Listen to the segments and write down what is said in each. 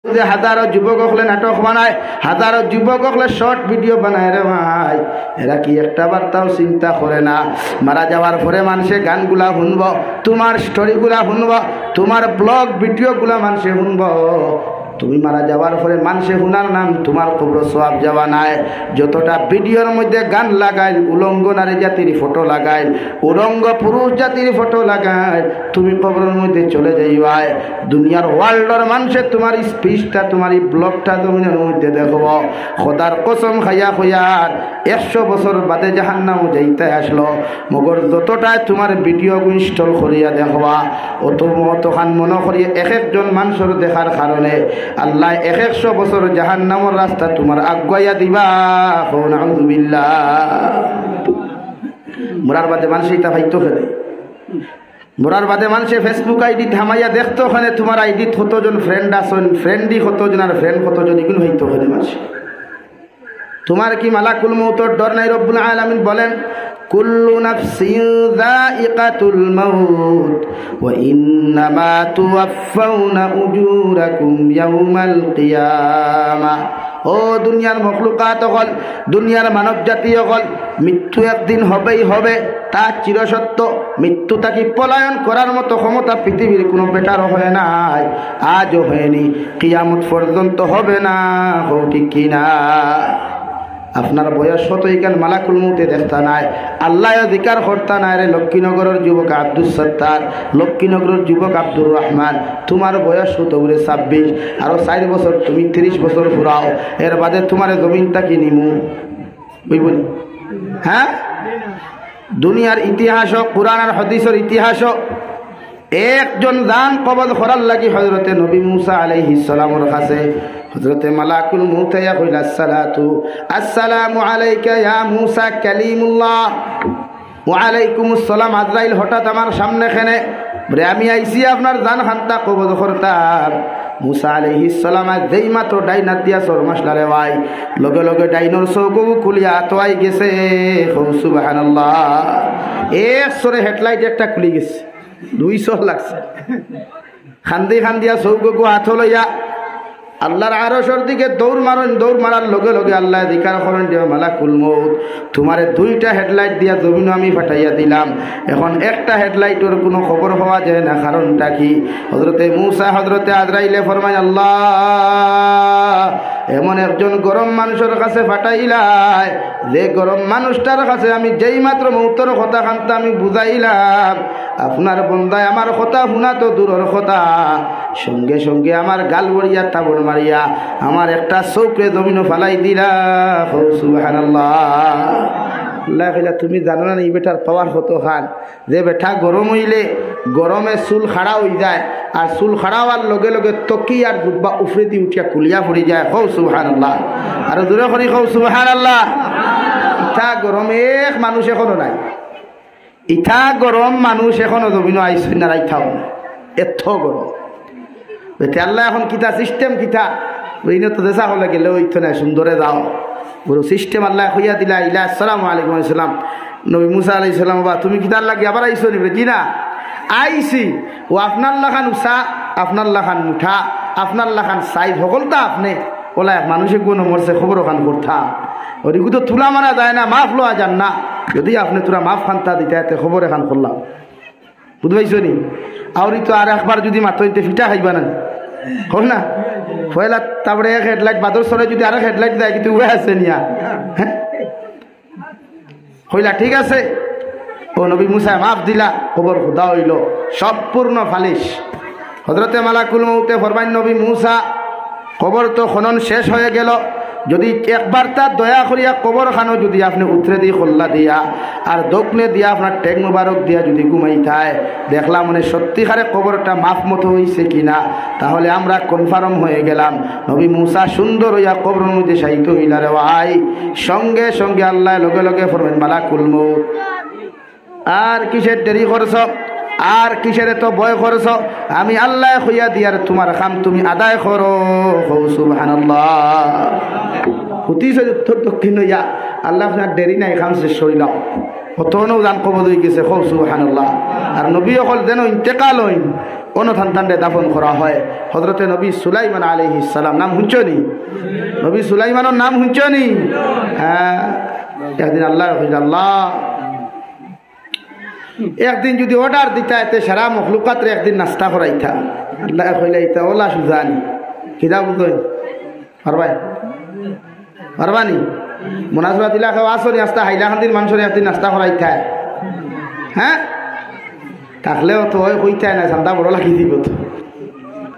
হাজারো যুবক হলে নাটক বানায়, হাজারো যুবক হলে শর্ট ভিডিও বানায় রে ভাই। এরা কি একটা বার্তাও চিন্তা করে না? মারা যাওয়ার পরে মানুষে গানগুলা শুনব, তোমার স্টোরিগুলা শুনব, তোমার ব্লগ ভিডিওগুলা মানুষে শুনব। তুমি মারা যাওয়ার পরে মানুষে শুনার নাম তোমার কবর সওয়াব যাওয়া নাই। যতটা ভিডিওর মধ্যে গান লাগাইল, উলঙ্গ নারী জাতির ফটো লাগাইল, উলঙ্গ পুরুষ জাতির ফটো লাগাইল, তুমি কবরের মধ্যে চলে যাইবাই। দুনিয়ার ওয়ার্ল্ডের মানুষে তোমার স্পিচটা, তোমার এই ব্লগটা জমিনের মধ্যে দেখব। খোদার কসম খাইয়া খুয়ার 100 বছর বাদে জাহান্নাম যাইতে আসলো, মগর যতটাই তোমার ভিডিও ইনস্টল করিয়া দেখবা, অতখান মনে করিয়া এক একজন মানুষের দেখার কারণে আল্লাহ 100 বছর জাহান্নামের রাস্তা তোমার আগুয়াইয়া দিবা। নাউযুবিল্লাহ। মরার বাদে মানুষ এটা ভাইতো ফেলে, মরার বাদে মানুষে ফেসবুক আইডি থামাইয়া দেখতো ওখানে তোমার আইডি কতজন ফ্রেন্ড আসন, ফ্রেন্ডই কতজন আর ফ্রেন্ড কতজন, এগুলো হইতো ওখানে মানুষ। তোমার কি মালাকুল মউতের ডর নাই? রব্বুল আলামিন বলেন কুল্লু নাফসিন যায়িকাতুল মাউত ওয়া ইন্নামা তুওয়াফাউনা উজুরাকুম ইয়াউমাল কিয়ামাহ। ও দুনিয়ার মখলুকাত হল, দুনিয়ার মানব জাতি হল, মৃত্যু একদিন হবেই হবে, তা চিরসত্য। মৃত্যু তাকে পলায়ন করার মতো ক্ষমতা পৃথিবীর কোনো বেটারও হয় নাই, আজও হয়নি, কিয়ামত পর্যন্ত হবে না। হো ঠিক কিনা? আপনার বয়স কত এখান মালাকুল মউতে দেখতা নাই, আল্লাহ অধিকার করতা নাই রে। লক্ষ্মীনগরের যুবক আব্দুল সত্তার, লক্ষ্মীনগরের যুবক আব্দুর রহমান, তোমার বয়স কত বলে 26, আরো 4 বছর তুমি 30 বছর ঘুরাও, এর বাদে তোমার জমিনটা কি নিমু বুঝবনি? হ্যাঁ, দুনিয়ার ইতিহাস, কুরআন আর হাদিসের ইতিহাস, একজন দান কবজ করার লাগি হযরতে নবী মুসা আলাইহিস সালামের কাছে হযরতে মালাকুল মউত ইয়া কইলা আসসালামু আলাইকা ইয়া মুসা কালিমুল্লাহ। ওয়া আলাইকুমুস সালাম। আজরাইল হঠাৎ আমার সামনে খেনে বলে আমি আইছি আপনার দান খান্তা কবজ করতাম। মুসা আলাইহিস সালাম যেই মাত্র ডাইনাত দিয়া সরমাসলারে ভাই, লগে লগে ডাইনর চৌকো খুলিয়া তোয়াই গেছে। সুবহানাল্লাহ। এক সরে হেডলাইট একটা খুলি গেছে, 200 লাগছে। খান্দি খান্দিয়া চৌকো হাত লইয়া আল্লাহর আরশের দিকে দৌড় মারেন। দৌড় মারার লগে লগে আল্লাহ দিকার করেন যে মালাকুল মউত, তোমারে 2টা হেডলাইট দিয়া জমিন আমি ফাটাইয়া দিলাম, এখন একটা হেডলাইটের কোনো খবর হওয়া যায় না। কারণটা কি? হযরতে মুসা হযরতে আজরাইলে ফরমায় আল্লাহ এমন একজন গরম মানুষের কাছে ফাটাইলাই, যে গরম মানুষটার কাছে আমি যেই মাত্র মউতের কথা খান্তা আমি বুঝাইলাম, আপনার বন্দায় আমার কথা শোনা তো দূরের কথা, সঙ্গে সঙ্গে আমার গাল বড়িয়া তাবড় মারিয়া আমার একটা চৌকে জমিনও ফালাই দিলা। সুবহানাল্লাহ। আল্লাহ কইলা তুমি জানো না এই বেটার পাওয়ার কত খান, যে বেটা গরম হইলে গরমে চুল খাড়া হয়ে যায়, আর চুল খাড়া হওয়ার লগে লগে তকি আর গুব্বা উফরে দিয়ে উঠিয়া কুলিয়া পড়ে যায়। হৌ সুবহানাল্লাহ। আর দূরে করি হৌ সুবহানাল্লাহ। ইটা গরম এক মানুষ এখনো নাই, ইটা গরম মানুষ এখনো জমিনও আইসই না, রাইথাও না, এত গরম। আল্লাহ এখন কিতা সিস্টেম কিতা তো দেশা হলে গেলে ওই তো না, সুন্দরে যাও বড় সিস্টেম আল্লাহ হইয়া দিলা। ইলা আসসালামু আলাইকুম আসসালাম। নবী মুসা আলাইহিস সালাম বা তুমি কিতার লাগে আবার আইসো নিবে? জি না, আইসি। ও আপনার লাখান উষা, আপনার লাখান মুঠা, আপনার লাখান সাইজ সকলটা আপনি ওলা মানুষে গুণ মরছে খবর খান করতাম, ওদিকে তো তুলা মারা যায় না, মাফ লওয়া যান না। যদি আপনি তোরা মাফ খান্তা দিতে এতে খবর এখান করলাম, বুঝতে পাইছো নি? আউরি তো আর একবার যদি মাত্রইতে ফিটা খাইবা না হল না পয়লা, তারপরে এক হেডলাইট বাদর সরে যদি আরেক হেডলাইট দেয় কিন্তু উয়ে আছে নিয়া, হ্যাঁ হইলা ঠিক আছে। ও নবী মুসা মাফ দিলা, খবর খুদা হইল সম্পূর্ণ ফালিশ। হযরতে মালাকুল মউতে ফরমাইন নবী মুসা কবর তো খনন শেষ হয়ে গেল, যদি একবার তার দয়া করিয়া কবর খানো যদি আপনি উতরে দিয়ে খোল্লা দিয়া আর দক্ষিণে দিয়া আপনার টেক মুবারক দিয়া যদি ঘুমাই থায়, দেখলাম মানে সত্যিকারে কবরটা মাফ মতো হয়েছে কিনা, তাহলে আমরা কনফার্ম হয়ে গেলাম। নবী মুসা সুন্দর হইয়া কবরের মধ্যে শায়িত হইলা রে ভাই। সঙ্গে সঙ্গে আল্লাহ লগে লগে ফরমাইন মালাকুল মউত আর কিসের দেরি করছ, আর কিসের তো ভয় করছ, আমি আল্লাহ হইয়া দিয়ার তোমার কাম তুমি আদায় করো। সুবহানাল্লাহ। হুতিস উত্তর দক্ষিণ হইয়া আল্লাহ আপনার দেরি নাই, খাম শেষ হইলাম। কতনো জান কবজ হয়ে গেছে খৌ সুবহানাল্লাহ। আর নবী অকল যেন ইন্তেকাল হইন কোনো সন্তানরে দাফন করা হয়। হযরতে নবী সুলাইমান আলাইহিস সালাম নাম শুনছনি? নবী সুলাইমানের নাম শুনছনি? হ্যাঁ। একদিন আল্লাহ একদিন যদি অর্ডার দিতা এতে সারা মখলুকাতরে একদিন নাস্তা করাইতা, আল্লাহ কইলে ইতা ওলা সুজানি কিতা বুঝই পারবাই পারবানি মোনাজরা দিলা খাওয়া আসনি আস্তা হাইলাকান্দির মানুষের একদিন নাস্তা করাইতা। হ্যাঁ থাকলেও তো ওই কইতাই না চান্দা বড় লাগি দিব তো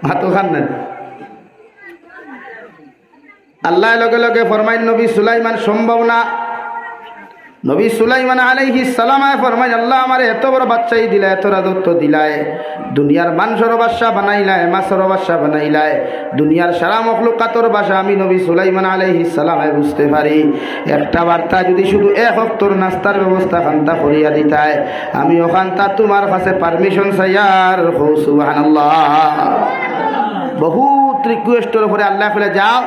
ভাতো খান না। আল্লাহ লগে লগে ফরমাইন নবী সুলাইমান সম্ভব না। নবী সুলাইমান আলাইহিস সালাম ফরমাইন আল্লাহ আমারে এত বড় বাচ্চাই দিলা, এত রাজত্ব দিলায়, দুনিয়ার মানুষের বাদশা বানাইলায়, মাছের বাদশা বানাইলায়, দুনিয়ার সারা মখলুকাতর ভাষা আমি নবী সুলাইমান আলাইহিস সালাম বুঝতে পারি। একটা বার্তা যদি শুধু এক হক্তর নাস্তার ব্যবস্থা খান্তা করিয়া দিতায়, আমি ওখানটা তোমার কাছে পারমিশন চাইয়ার হো সুবহানাল্লাহ। বহুত রিকোয়েস্টের উপরে আল্লাহ বলে যাও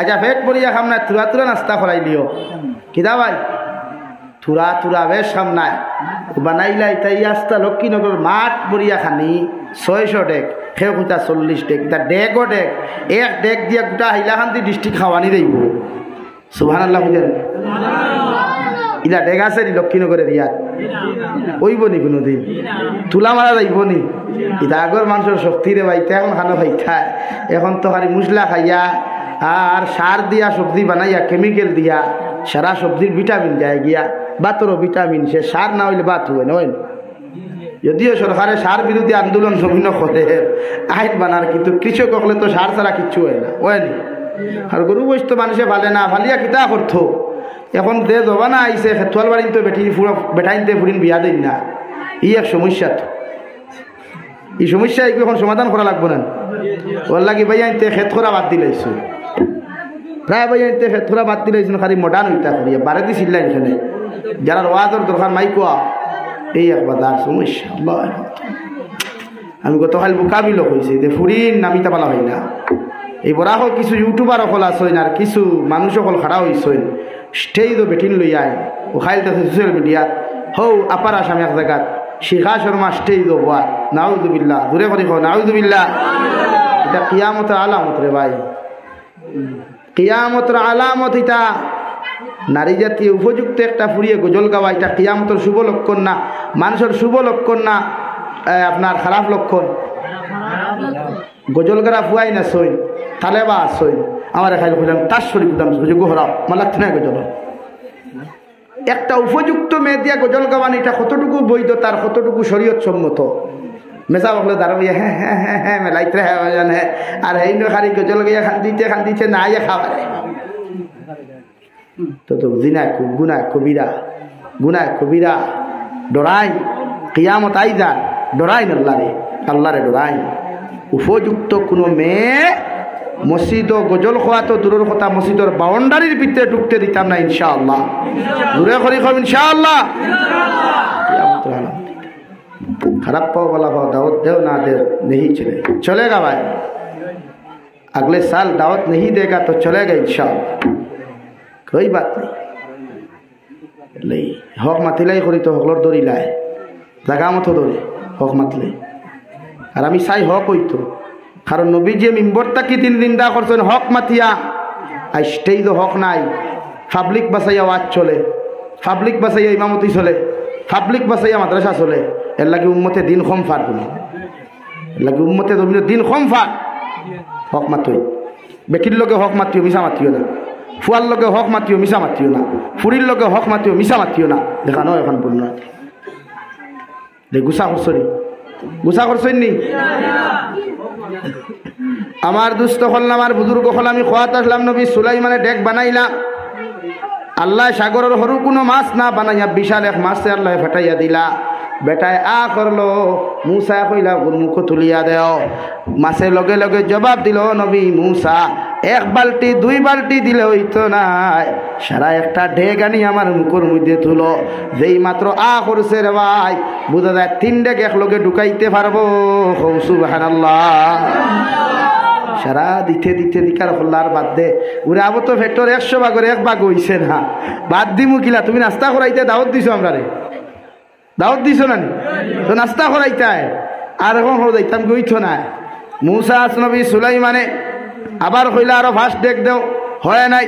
আচ্ছা পেট পরিয়া খাম না, তুরা তুরা নাস্তা করাই দিও। কিদা ভাই থুরা থুরা বেশ সামনায় বানাইলাই তাই আস্তা লক্ষ্মীনগর মাঠ বরিয়া খানি 600 ডেক, সেও কোথা 40 ডেক, তা ডেকও ডেক, এক ডেক দিয়া গোটা হাইলাকান্দি ডিস্ট্রিক্ট খাওয়ানি দেব। সুবহানাল্লাহ। ইলা ডেক আছে নি লক্ষ্মীনগরের ইয়াত? ওইব নি কোনোদিন? তুলা মারা যাইব নি? ইটা আগর মানুষের শক্তি রে ভাইতা, এখন খানো ভাইতা, এখন তো খালি মশলা খাইয়া আর সার দিয়া সবজি বানাইয়া কেমিক্যাল দিয়া সারা সবজির ভিটামিন যায় গিয়া, বাতরও ভিটামিন, সে সার না হইলে বাত হয় নয়। যদিও সরকারে সার বিরোধী আন্দোলন জমিন করে আইন বানার, কিন্তু কৃষক হলে তো সার ছাড়া কিচ্ছু হয় না, হয়নি? আর গরু বৈশ মানুষে ভালে না, ভালিয়া কিতা করতো। এখন দে জবানা আইসে খেতুয়াল বাড়িন তো বেটাইনতে ফুরিন বিয়া দিন না, ই এক সমস্যা। তো এই সমস্যা এখন সমাধান করা লাগবো না। ওর লাগি ভাই আনতে খেত করা বাদ দিলাইছো, প্রায় ভাই আনতে খেত করা বাদ দিলাইছো, খালি মডার্ন হইতা করিয়া বারে দিছিল এখানে যারা ওয়াজর দরকার নাই কোয়া, এই একবার তার সমস্যা। আমি গতকাল বোকাবিল হয়েছে যে ফুরিন নামিতা পালা হয় না। এই বড় হোক কিছু ইউটিউবার সকল আসেন আর কিছু মানুষ সকল খাড়া হয়েছেন, স্টেজও বেটিন লই আয় ও খাইল সোশ্যাল মিডিয়াত হৌ আপার আসাম এক জায়গাত শিখা শর্মা স্টেজ হওয়া, নাউজুবিল্লাহ, দূরে করে খাও নাউজুবিল্লাহ। এটা কিয়ামতের আলামত রে ভাই, কিয়ামতের আলামত। এটা নারী জাতীয় উপযুক্ত একটা ফুরিয়ে গজল গাওয়া, এটা কিয়ামতের শুভ লক্ষণ না, মানুষের শুভ লক্ষণ না, আপনার খারাপ লক্ষণ। গজল গারা ফুয়াই না সইন তাহলে বা সইন আমার খাইল খুঁজলাম তার শরীর খুঁজলাম গোহরাও মালাক না গজল। একটা উপযুক্ত মেয়ে দিয়া গজল গাওয়ান, এটা কতটুকু বৈধ, তার কতটুকু শরীয়ত সম্মত। মেসা বকলে দাঁড়িয়ে হ্যাঁ হ্যাঁ হ্যাঁ হ্যাঁ মেলাইতে হ্যাঁ হ্যাঁ, আর এই খালি গজল গাইয়া খান্দিতে না ইয়ে খাবারে তো জিনায় গুনায় কবিরা ডরাই কিয়ামত আই যা ডরাই আল্লাহরে ডরাই। উপযুক্ত কোনো মেয়ে মসজিদ গজল খোয়া তো দূরের কথা, মসজিদের বাউন্ডারির ভিতরে ঢুকতে দিতাম না ইনশাআল্লাহ। দূরে করি খাব ইনশাআল্লাহ। খারাপ পাও বলা পাও দাওয়াত দেও না दे नहीं चलेगा भाई, अगले साल दावत नहीं देगा तो चलेगा इंशाअल्लाह, कोई बात नहीं। হক মাতিলাই করি তো হকলর দড়ি লাই জাগা মতো দৌড়ে হক মাতলে, আর আমি চাই হক হইতো, কারণ নবী যে মিম্বরটাকে দিন নিন্দা করছেন হক মাতিয়া, আর স্টেজ হক নাই, পাবলিক বাসাইয়া ওয়াজ চলে, পাবলিক বাসাইয়া ইমামতি চলে, পাবলিক বাসাইয়া মাদ্রাসা চলে, এর লাগে উম্মতে দিন কম ফার বলে, এর লাগে উম্মতে দিন কম ফার। হক মাতই বেটির লগে হক মাতিও মিশা মাতিও না, ফুয়ার লগে হক মাতিও মিশা মাতিও না, ফুরির লগে হক মাতিও মিশা মাতিও না। দেখানো এখন পূর্ণ গুসা করছই নি আমার দুস্থ হল, আমার বুজুর্গ হল, আমি খোয়াত আসলাম নবী সুলাইমানে ডেক বানাইলাম। আল্লাহ সাগরের হরু কোনো মাছ না বানাইয়া বিশাল এক মাছে আল্লাহ ফাটাইয়া দিলা। বেটায় করলো মুসা কইলা মুখ তুলিয়া দেও, মাছের লগে লগে জবাব দিল নবী মুসা এক বালতি দুই বালতি দিলে হইতো নাই, সারা একটা ঢেক আনি আমার মুখের মধ্যে তুলো। যেই মাত্র করছে রে ভাই, বুঝা যায় 3 ডেক এক লগে ঢুকাইতে পারবো। সুবহানাল্লাহ। সারা দিতে দিকার হল্লার বাদ দে উড়ে আবো তো ভেটর 100 ভাগের 1 ভাগ হইছে না, বাদ দিমু কিলা। তুমি নাস্তা করাইতে দাওয়াত দিছো আমরা রে, দাওয়াত দিছ না নি? তো নাস্তা করাইতায় আর এখন হল যাইতাম গইছ না। মুসা আসনবী সুলাইমানে আবার কইলা আরো ফার্স্ট দেখ দেও, হয় নাই।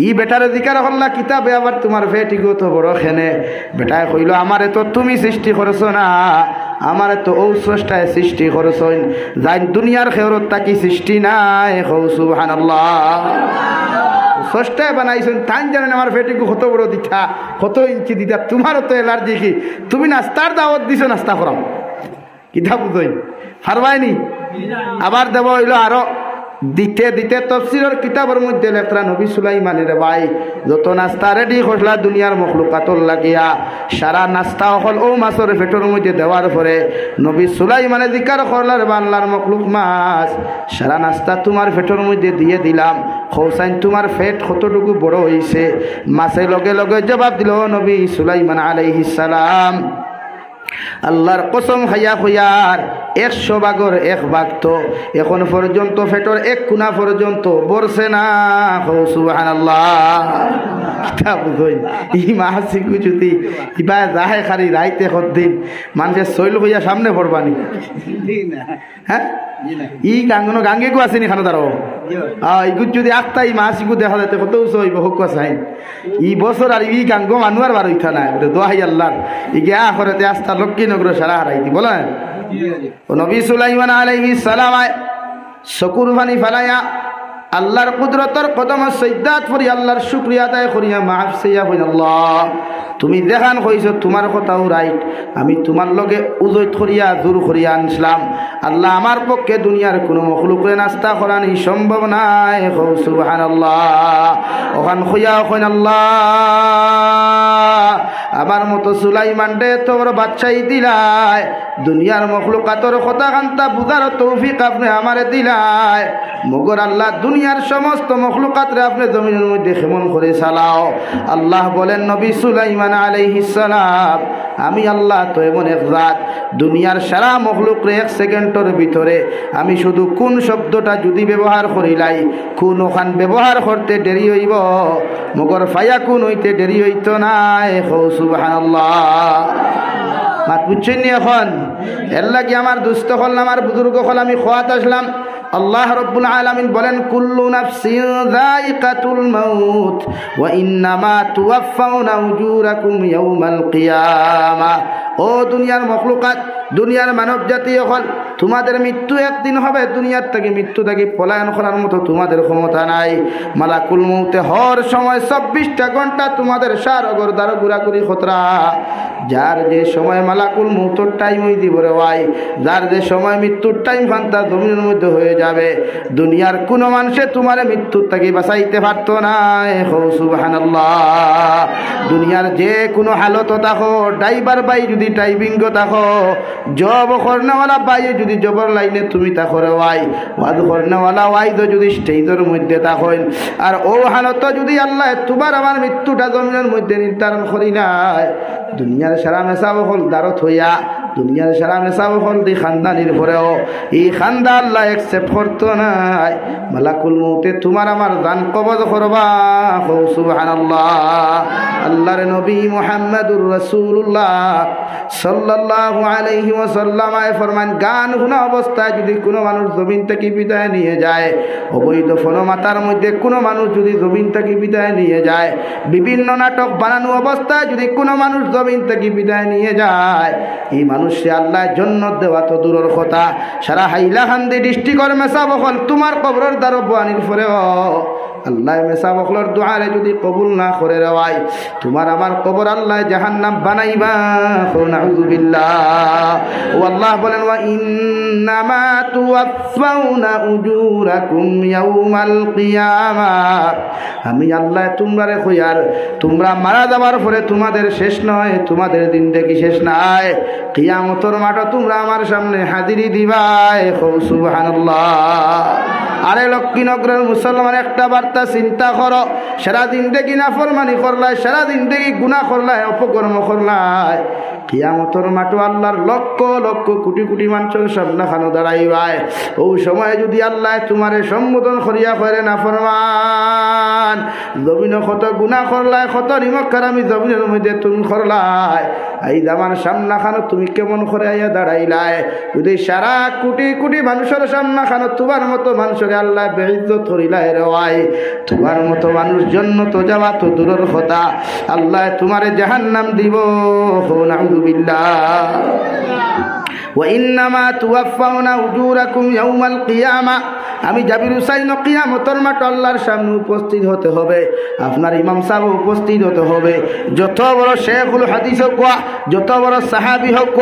ই বেটারে দিকার হল্লা কিতাবে আবার তোমার বেটিগো তো বড় খেনে। বেটায় কইল আমারে তো তুমি সৃষ্টি করছ না, আমারে তো ও স্রষ্টায় সৃষ্টি করছ, যাই দুনিয়ার খেয়রত তাকি সৃষ্টি নাই। হৌ সুবহানাল্লাহ। স্রষ্টায় বানাইছেন তাই জানেন আমার বেটিগো কত বড় দিতা, কত ইঞ্চি দিতা। তোমারও তো এলার্জি কি, তুমি নাস্তার দাওয়াত দিছো, নাস্তা করাও কিতা বুঝই পারবাইনি। আবার দেব হইল আরো দিতে দিতে তফসিরের কিতাবের মধ্যে লেখরা নবী সুলাইমানের ভাই যত নাস্তা রেডি করলা দুনিয়ার মখলুকাতর লাগিয়া, সারা নাস্তা হল ও মাছের পেটের মধ্যে দেওয়ার পরে নবী সুলাইমানে জিকার করলার বাংলার মখলুক মাছ, সারা নাস্তা তোমার পেটের মধ্যে দিয়ে দিলাম, খৌসাইন তোমার পেট কতটুকু বড় হয়েছে। মাছে লগে লগে জবাব দিল নবী সুলাইমান আলাইহিস সালাম, আল্লাহর কসম খাইয়া খুয়ার 100 ভাগের 1 ভাগ তো এখন পর্যন্ত পেটের 1 কোনা পর্যন্ত বরছে না। সুবহানাল্লাহ। কিতা বুঝই ই মাসি কুচুতি ইবা যাহে খালি রাইতে কতদিন মানুষের শৈল হইয়া সামনে পড়বানি। হ্যাঁ ই গাঙ্গনো গাঙ্গে গো আসেনি খানো দাঁড়ো ইগুত যদি আটটা ই মাসিকু দেখা যেতে কত উঁচু হইব হোক চাইন ই বছর আর ই গাঙ্গ মানুষ আর বার হইতা নাই দোহাই আল্লাহর ইগে আখরেতে আস্থা লক্ষ্মীনগর সারা হারাই দি বলেন। নবী সুলাইমান আলাইহিস সালাম চকুর পানি ফেলাইয়া আল্লাহর কুদরতর কদম সৈদাত করি আল্লাহর শুকরিয়া আদায় করিয়া মাফ চাইয়া কই আল্লাহ তুমি দেখান কইছো তোমার কথাও রাইট, আমি তোমার লগে উজৈত করিয়া দূর করিয়া আনছিলাম। আল্লাহ আমার পক্ষে দুনিয়ার কোনো মখলুকের নাস্তা করানি সম্ভব নাই। সুবহানাল্লাহ। ওখান খুইয়া কইন আল্লাহ আমার মতো সুলাইমান দে তোর বাচ্চাই দিলাই, দুনিয়ার মখলুকাতর কথা কান্তা বুঝার তৌফিক আপনি আমারে দিলাই। মগর আল্লাহ দুনিয়ার সমস্ত মখলুকাতরে আপনি জমিনের মধ্যে কেমন করে চালাও। আল্লাহ বলেন নবী সুলাইমান আলাইহিস সালাম আমি আল্লাহ তো এমন এক জাত দুনিয়ার সারা মখলুকরে 1 সেকেন্ডের ভিতরে আমি শুধু কোন শব্দটা যদি ব্যবহার করিলাই কোন ওখান ব্যবহার করতে দেরি হইব, মগর ফায়া কোন হইতে দেরি হইতো নাই। সুবহানাল্লাহ। মাত বুঝছেন নি এখন? এর লাগি আমার দুস্থ হল আমার বুজুর্গ হল আমি খোয়াত আসলাম। আল্লাহ রব্বুল আলামিন বলেন কুল্লু নাফসিন যায়িকাতুল মাউত ওয়া ইন্নামা তুওয়াফাউনা উজুরাকুম ইয়াউমাল কিয়ামাহ। ও দুনিয়ার মখলুকাত, দুনিয়ার মানব জাতি হল তোমাদের মৃত্যু একদিন হবে, দুনিয়ার থেকে মৃত্যু থেকে পলায়ন করার মতো তোমাদের ক্ষমতা নাই। মালাকুল মউতে হর সময় 24টা ঘন্টা তোমাদের সার অগর দ্বার ঘুরাঘুরি খতরা। যার যে সময় মালাকুল মউতের টাইম হই দিব রে ভাই, যার যে সময় মৃত্যুর টাইম ফান্তা জমিনের মধ্যে হয়ে যাবে, দুনিয়ার কোনো মানুষে তোমার মৃত্যুর থেকে বাঁচাইতে পারত না। সুবহানাল্লাহ। দুনিয়ার যে কোনো হালত থাকো, ড্রাইভার বাই যদি ড্রাইভিং থাকো, জব করনেওয়ালা বাই যদি জবর লাইনে তুমি থাকো রে ভাই, ওয়াজ করনেওয়ালা ওয়াইজ যদি স্টেজের মধ্যে থাকো, আর ও হালত যদি আল্লাহ তোমার আমার মৃত্যুটা জমিনের মধ্যে নির্ধারণ করি নাই, দুনিয়ার সারা মেশা হল দারত হইয়া দুনিয়ার সারা মেশা হল দি খানদানির পরেও এই খান্দা আল্লাহ একসেপ্ট করতো নাই। মালাকুল মউতে তোমার আমার জান কবজ করবা। সুবহানাল্লাহ। আল্লাহর নবী মুহাম্মদুর রাসূলুল্লাহ সাল্লাল্লাহু আলাইহি ওয়াসাল্লাম ফরমান গান শোনা অবস্থায় যদি কোনো মানুষ জমিন থেকে বিদায় নিয়ে যায়, অবৈধ ফনমাতার মধ্যে কোনো মানুষ যদি জমিন থেকে বিদায় নিয়ে যায়, বিভিন্ন নাটক বানানো অবস্থায় যদি কোনো মানুষ জমিন থেকে বিদায় নিয়ে যায়, এই মানুষে আল্লাহ জান্নাত দেওয়া তো দূরের কথা, সারা হাইলাকান্দি ডিস্ট্রিক্টর মেসা বখল তোমার কবরের দ্বার বানির পরেও আল্লাহ মেসা বখলর দুআরে যদি কবুল না করে রেওয়াই, তোমার আমার কবর আল্লাহ জাহান্নাম বানাইবা। নাউযুবিল্লাহ। ও আল্লাহ বলেন ওয়া ইন্নামা তুওয়াফাউনা উজুরাকুম ইয়াউমাল কিয়ামাহ। আমি আল্লাহ তোমরা কইয়ার তোমরা মারা যাবার পরে তোমাদের শেষ নয়, তোমাদের জিন্দেগি শেষ নাই, কিয়ামতের মাঠে তোমরা আমার সামনে হাজিরি দিবাই। সুবহানাল্লাহ। আরে লক্ষ্মীনগরের মুসলমান একটা বার্তা চিন্তা করো, সারা জিন্দেগি নাফরমানি করলাই, সারা জিন্দেগি গুনাহ করলাই, অপকর্ম করলাই, কিয়ামতের মাঠে আল্লাহর লক্ষ লক্ষ কোটি কোটি মানুষের সামনে খানো দাঁড়াইবাই। ও সময় যদি আল্লাহ তোমারে সম্বোধন করিয়া করে না ফরমান, জমিনে কত গুনাহ করলাই, কত নিমক কারামি জমিনের মধ্যে তুমি করলাই, এই আমার সামনা খানো তুমি কেমন করে আইয়া দাঁড়াইলাই। যদি সারা কোটি কোটি মানুষের সামনা খানো তোমার মতো মানুষের আল্লাহ বেইজ্জত করিলাই রে ভাই, তোমার মতো মানুষ জন্য তো যাওয়া তো দূরের কথা, আল্লাহ তোমারে জাহান্নাম দিব। নাউযুবিল্লাহ। ওয়া ইন্নামা তুওয়াফাউনা উজুরাকুম ইয়াউমাল কিয়ামা। আমি জাবির হুসাইন কিয়ামতের মাঠে আল্লাহর সামনে উপস্থিত হতে হবে, আপনার ইমাম সাহেব উপস্থিত হতে হবে। যত বড় শেখুল হাদিস হোক, যত বড় সাহাবী হোক,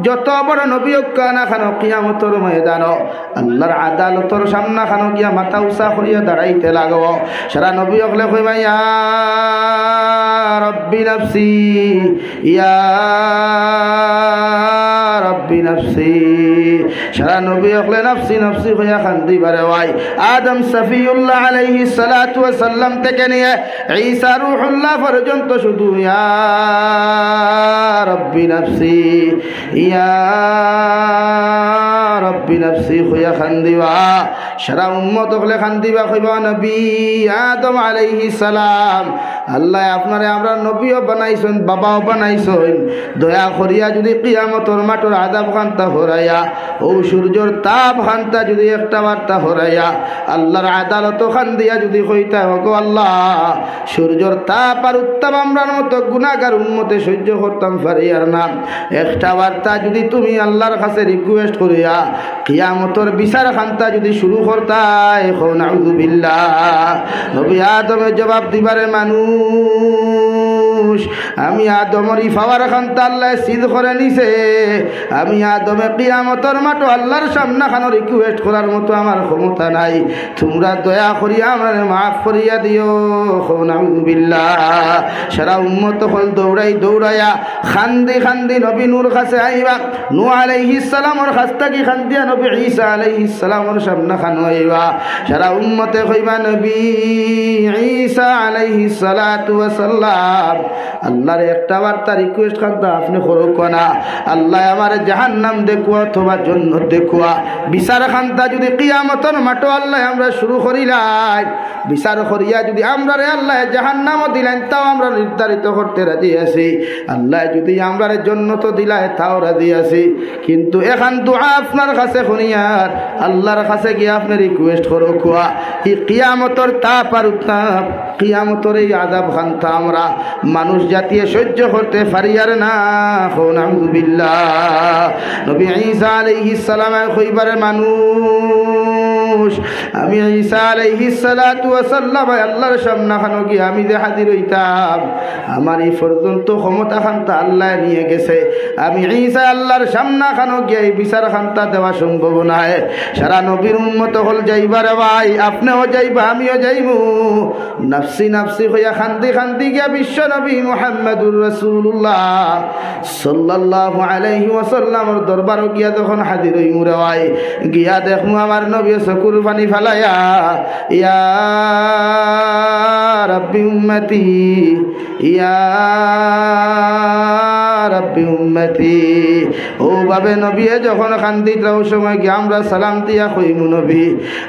যত বড় নবী হোক না কেন, কিয়ামতের ময়দান আল্লাহর আদালতের সামনে খানো গিয়া মাথা উঁচা করিয়া দাঁড়াইতে লাগব। সারা নবী হকলে কইবা ইয়া রব্বি নাফসি, ইয়া রব্বি নাফসি। সারা নবী হকলে নাফসি নাফসি হইয়া কান্দিবারে ভাই। আদম সফিউল্লাহ আলাইহিস সালাতু ওয়াস সালাম থেকে নিয়ে ঈসা রূহুল্লাহ পর্যন্ত শুধু ইয়া রব্বি নাফসি, ইয়া রব্বি নাফসি হইয়া কান্দিবা। সারা উম্মত হকলে কান্দিবা, কইবা নবী আদম আলাইহিস সালাম, আল্লাহ আপনারে আমরা নবীও বানাইছেন, বাবাও বানাইছেন, দয়া করিয়া যদি কিয়ামতের মাঠের আযাব খান্তা হরাইয়া, ও সূর্যর তাপ খান্তা যদি একটা বার্তা হরাইয়া, আল্লাহর আদালত খান দিয়া যদি কইতা হোক আল্লাহ সূর্যর তাপ আর উত্তাপ আমরার মতো গুনাহগার উম্মতে সহ্য করতাম পারি আর না, একটা বার্তা যদি তুমি আল্লাহর কাছে রিকোয়েস্ট করিয়া কিয়ামতের বিচার খান্তা যদি শুরু করতাই, নাউযুবিল্লাহ। নবী আদমে জবাব দিবারে মানুষ, আমি আদমের ইফাওয়ার খান্তা আল্লাহ সিদ করে নিছে, আমি আদমে কিয়ামতের মাঠে আল্লাহর সামনে খানো রিকোয়েস্ট করার মতো আমার ক্ষমতা নাই, তোমরা দয়া করিয়া আমার মাফ করিয়া দিও। নাউযুবিল্লাহ। সারা উম্মত হল দৌড়াই দৌড়াইয়া খান্দি খান্দি নবী নূর কাছে আইবা, নূহ আলাইহিস সালামের কাছ থেকে খান্দিয়া নবী ঈসা আলাইহিস সালামের সামনে খানো আইবা। সারা উম্মতে কইবা নবী ঈসা আলাইহিস সালাতু ওয়াস সালাম, আল্লাহর একটা বার্তা রিকোয়েস্ট করতে আপনি করুক না, আল্লাহ আমার জাহান্নাম দেখুয়া অথবা জান্নাত দেখুয়া। বিচার খান্তা যদি কিয়ামতের মাঠে আল্লাহ আমরা শুরু করিলাই, বিচার করিয়া যদি আমরা রে আল্লাহ জাহান্নামও দিলেন তাও আমরা নির্ধারিত করতে রাজি আছি, আল্লাহ যদি আমরা জান্নাতও দিলাই তাও রাজি আছি। কিন্তু এখন দোয়া আপনার কাছে শুনিয়ার আল্লাহর কাছে গিয়ে আপনি রিকোয়েস্ট করুক, এই কিয়ামতের তাপ আর উত্তাপ, কিয়ামতের এই আযাব খান্তা আমরা মানুষ জাতীয় সহ্য করতে পারি আর না। নাউযুবিল্লাহ। নবী ঈসা আলাইহিস সালাম কইবারে মানুষ, আমি ঈসা আলাইহিস সালাতু ওয়াস সালাম আল্লাহর সামনে খানো গিয়ে আমি যে হাজির হইতাম, আমার এই পর্যন্ত ক্ষমতা খান্তা আল্লাহ নিয়ে গেছে, আমি ঈসা আল্লাহর সামনে খানো গিয়ে বিচার খান্তা দেওয়া সম্ভব নয়। সারা নবীর উম্মত হল যাইবারে ভাই, আপনিও যাইবা আমিও যাইবো। নাফসি নাফসি হইয়া খান্দি খান্দি গিয়া বিশ্ব নবী মুহাম্মদুর রাসূলুল্লাহ সাল্লাল্লাহু আলাইহি ওয়াসাল্লামের দরবারে গিয়া যখন হাজির হইমু রে ভাই, গিয়া দেখমু আমার নবী চকুর পানি ফালাইয়া ইয়া রাব্বি উম্মতি, ইয়া রাব্বি উম্মতি। ও ভাবে নবী যখন কান্দিত ওই সময় গিয়ে আমরা সালাম দিয়া কইমু নবী।